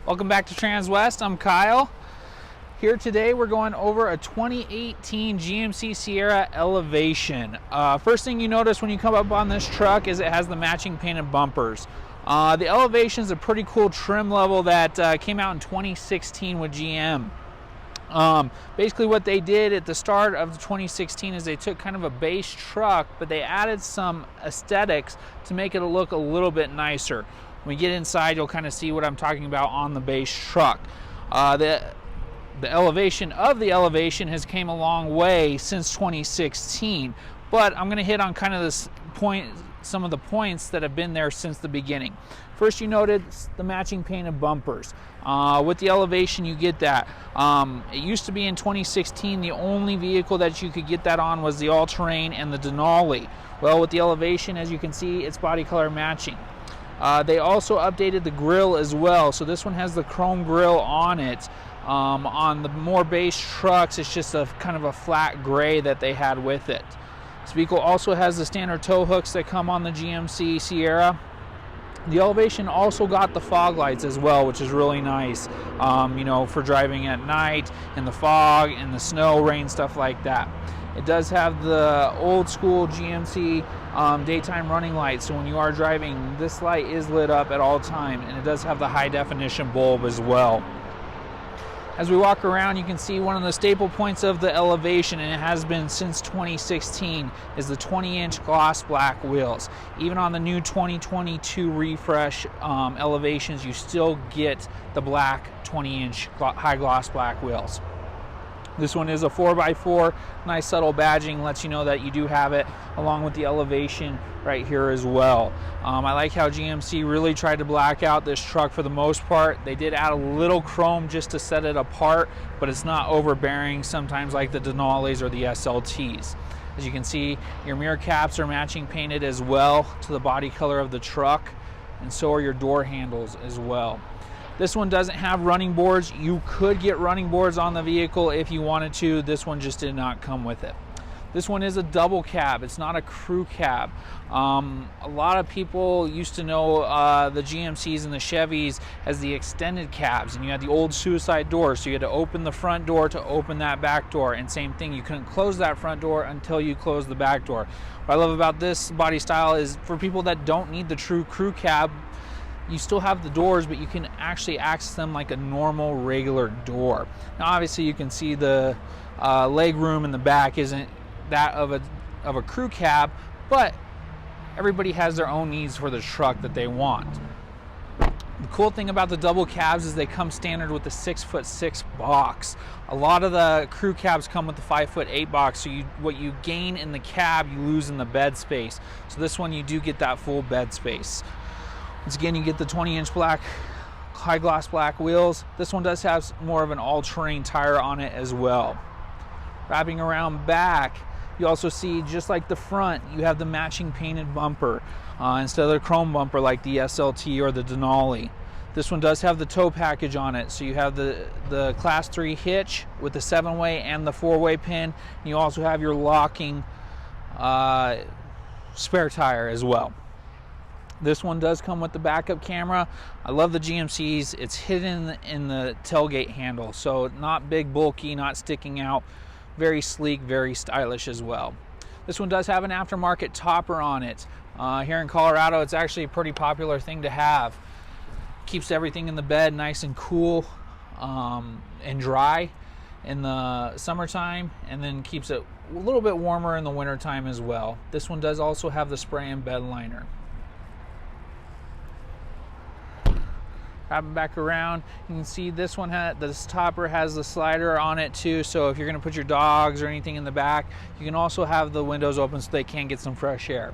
Welcome back to Transwest. I'm Kyle. Here today we're going over a 2018 GMC Sierra Elevation. First thing you notice when you come up on this truck is it has the matching painted bumpers. The Elevation is a pretty cool trim level that came out in 2016 with GM. Basically what they did at the start of the 2016 is they took kind of a base truck, but they added some aesthetics to make it look a little bit nicer. When we get inside, you'll kind of see what I'm talking about on the base truck. The elevation of the Elevation has came a long way since 2016, but I'm going to hit on kind of this point, some of the points that have been there since the beginning. First, you noted the matching painted bumpers. With the Elevation, you get that. It used to be in 2016, the only vehicle that you could get that on was the all-terrain and the Denali. Well, with the Elevation, as you can see, it's body color matching. They also updated the grille as well, so this one has the chrome grille on it. On the more base trucks, it's just a kind of a flat gray that they had with it. This vehicle also has the standard tow hooks that come on the GMC Sierra. The Elevation also got the fog lights as well, which is really nice, you know, for driving at night, in the fog, in the snow, rain, stuff like that. It does have the old school GMC daytime running lights, so when you are driving, this light is lit up at all time, and it does have the high definition bulb as well. As we walk around, you can see one of the staple points of the Elevation, and it has been since 2016, is the 20-inch gloss black wheels. Even on the new 2022 refresh Elevations, you still get the black 20-inch high gloss black wheels. This one is a 4x4, nice subtle badging, lets you know that you do have it, along with the Elevation right here as well. I like how GMC really tried to black out this truck for the most part. They did add a little chrome just to set it apart, but it's not overbearing sometimes like the Denalis or the SLTs. As you can see, your mirror caps are matching painted as well to the body color of the truck, and so are your door handles as well. This one doesn't have running boards. You could get running boards on the vehicle if you wanted to. This one just did not come with it. This one is a double cab. It's not a crew cab. A lot of people used to know the GMCs and the Chevys as the extended cabs, and you had the old suicide doors, so you had to open the front door to open that back door, and same thing, you couldn't close that front door until you closed the back door. What I love about this body style is for people that don't need the true crew cab, you still have the doors, but you can actually access them like a normal regular door. Now obviously you can see the leg room in the back isn't that of a crew cab, but everybody has their own needs for the truck that they want. The cool thing about the double cabs is they come standard with the 6'6" box. A lot of the crew cabs come with the 5'8" box, so what you gain in the cab you lose in the bed space. So this one you do get that full bed space. Once again, you get the 20-inch black, high gloss black wheels. This one does have more of an all-terrain tire on it as well. Wrapping around back, you also see, just like the front, you have the matching painted bumper instead of the chrome bumper like the SLT or the Denali. This one does have the tow package on it, so you have the Class 3 hitch with the 7-way and the 4-way pin. And you also have your locking spare tire as well. This one does come with the backup camera. I love the GMCs. It's hidden in the tailgate handle, so not big, bulky, not sticking out. Very sleek, very stylish as well. This one does have an aftermarket topper on it. Here in Colorado, it's actually a pretty popular thing to have. Keeps everything in the bed nice and cool and dry in the summertime, and then keeps it a little bit warmer in the wintertime as well. This one does also have the spray and bed liner. Wrapping back around, you can see this one, this topper has the slider on it too, so if you're going to put your dogs or anything in the back, you can also have the windows open so they can get some fresh air.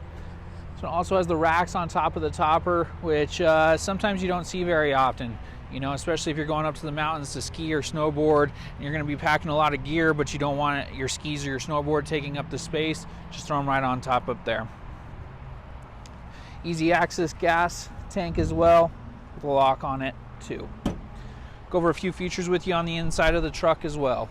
So it also has the racks on top of the topper, which sometimes you don't see very often, you know, especially if you're going up to the mountains to ski or snowboard, and you're going to be packing a lot of gear, but you don't want your skis or your snowboard taking up the space. Just throw them right on top up there. Easy access gas tank as well, with a lock on it too. Go over a few features with you on the inside of the truck as well.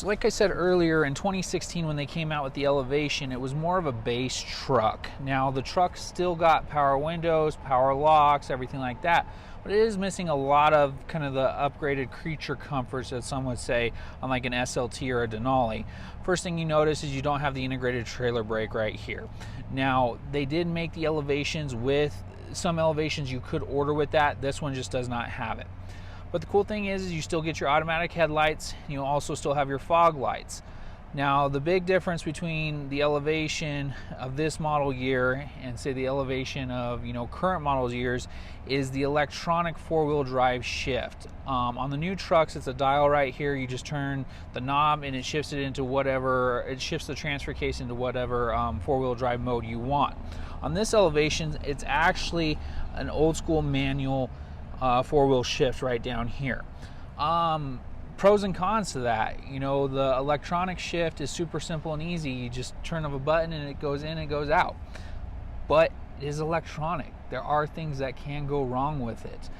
So like I said earlier, in 2016 when they came out with the Elevation, it was more of a base truck. Now the truck still got power windows, power locks, everything like that, but it is missing a lot of kind of the upgraded creature comforts that some would say on like an SLT or a Denali. First thing you notice is you don't have the integrated trailer brake right here. Now they did make the Elevations with some Elevations you could order with that. This one just does not have it. But the cool thing is you still get your automatic headlights. You also still have your fog lights. Now the big difference between the Elevation of this model year and say the Elevation of current model years is the electronic four-wheel drive shift. On the new trucks, it's a dial right here. You just turn the knob and it shifts it into whatever, it shifts the transfer case into whatever four-wheel drive mode you want. On this Elevation, it's actually an old school manual four-wheel shift right down here. Pros and cons to that. The electronic shift is super simple and easy. You just turn of a button and it goes in and goes out. But it is electronic. There are things that can go wrong with it.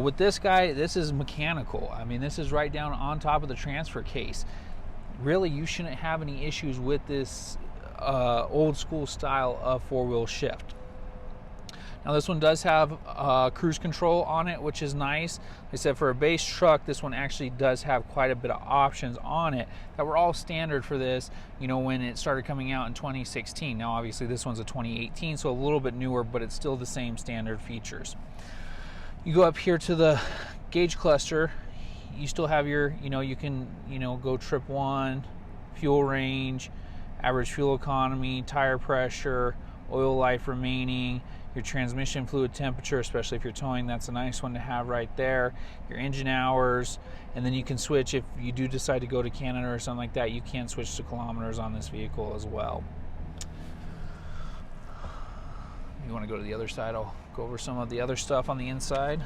With this guy, this is mechanical. I mean, this is right down on top of the transfer case. Really, you shouldn't have any issues with this old school style of four-wheel shift. Now this one does have cruise control on it, which is nice. Like I said, for a base truck, this one actually does have quite a bit of options on it that were all standard for this, when it started coming out in 2016. Now obviously this one's a 2018, so a little bit newer, but it's still the same standard features. You go up here to the gauge cluster, you still have your, you can, go trip 1, fuel range, average fuel economy, tire pressure, oil life remaining, your transmission fluid temperature, especially if you're towing, that's a nice one to have right there, your engine hours, and then you can switch if you do decide to go to Canada or something like that, you can switch to kilometers on this vehicle as well. If you want to go to the other side, I'll go over some of the other stuff on the inside.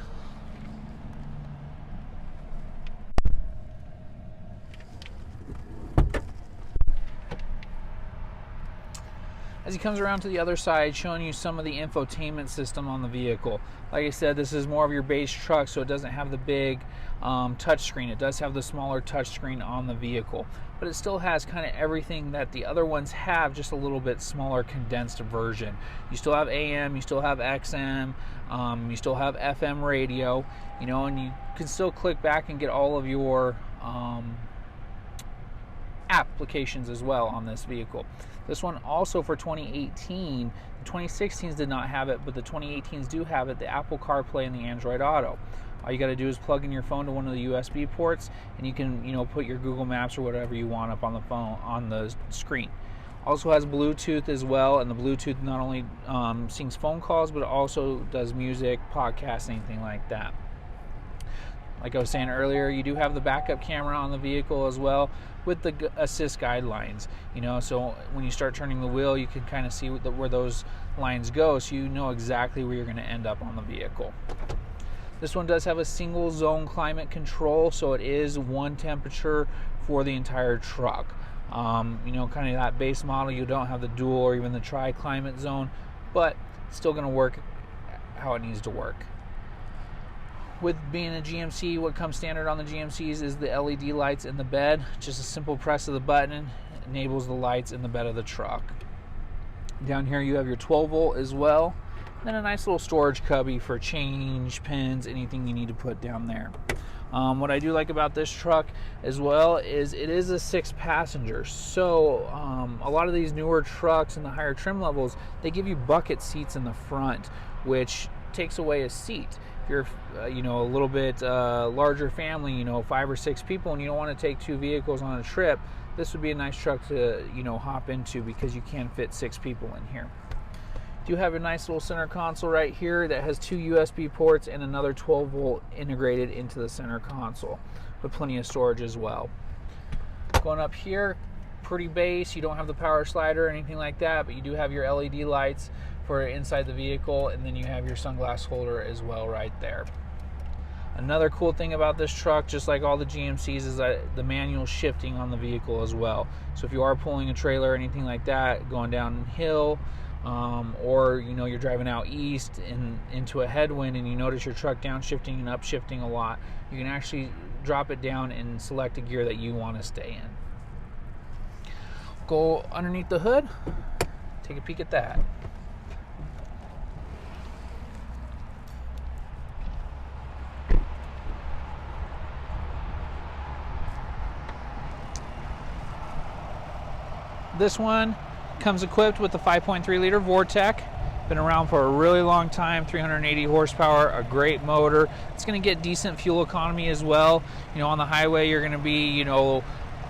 As he comes around to the other side, showing you some of the infotainment system on the vehicle. Like I said, this is more of your base truck, so it doesn't have the big touchscreen. It does have the smaller touchscreen on the vehicle, but it still has kind of everything that the other ones have, just a little bit smaller, condensed version. You still have AM, you still have XM, you still have FM radio, and you can still click back and get all of your applications as well on this vehicle. This one also for 2018, the 2016s did not have it, but the 2018s do have it, the Apple Carplay and the Android Auto. All you got to do is plug in your phone to one of the USB ports, and you can, put your Google Maps or whatever you want up on the phone on the screen. Also has Bluetooth as well, and the Bluetooth not only syncs phone calls, but it also does music, podcasts, anything like that. Like I was saying earlier, you do have the backup camera on the vehicle as well with the assist guidelines, so when you start turning the wheel, you can kind of see where those lines go, so you know exactly where you're going to end up on the vehicle. This one does have a single zone climate control, so it is one temperature for the entire truck. Kind of that base model, you don't have the dual or even the tri-climate zone, but it's still going to work how it needs to work. With being a GMC, what comes standard on the GMCs is the LED lights in the bed. Just a simple press of the button enables the lights in the bed of the truck. Down here you have your 12 volt as well. Then a nice little storage cubby for change, pins, anything you need to put down there. What I do like about this truck as well is it is a 6-passenger. So a lot of these newer trucks in the higher trim levels, they give you bucket seats in the front, which takes away a seat. If you're a little bit larger family, 5 or 6 people, and you don't want to take 2 vehicles on a trip, this would be a nice truck to hop into, because you can fit 6 people in here. You do have a nice little center console right here that has 2 USB ports and another 12 volt integrated into the center console, with plenty of storage as well. Going up here, pretty base. You don't have the power slider or anything like that, but you do have your LED lights for inside the vehicle, and then you have your sunglass holder as well right there. Another cool thing about this truck, just like all the GMCs, is that the manual shifting on the vehicle as well. So if you are pulling a trailer or anything like that, going downhill, or you're driving out east into a headwind and you notice your truck downshifting and upshifting a lot, you can actually drop it down and select a gear that you want to stay in. go underneath the hood, take a peek at that. This one comes equipped with the 5.3 liter Vortec. Been around for a really long time, 380 horsepower, a great motor. It's going to get decent fuel economy as well. You know, on the highway you're going to be, you know,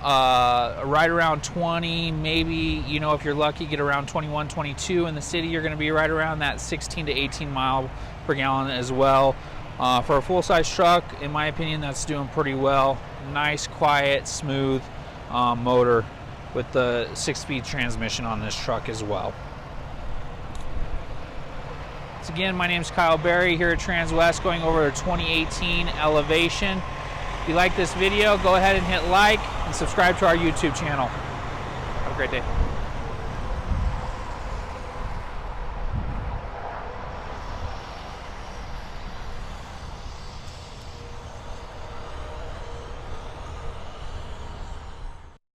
right around 20, maybe, you know, if you're lucky, get around 21, 22. In the city you're going to be right around that 16 to 18 mile per gallon as well. For a full-size truck, in my opinion, that's doing pretty well. Nice, quiet, smooth motor with the 6-speed transmission on this truck as well. So again, my name is Kyle Berry here at Transwest, going over a 2018 Elevation. If you like this video, go ahead and hit like and subscribe to our YouTube channel. Have a great day.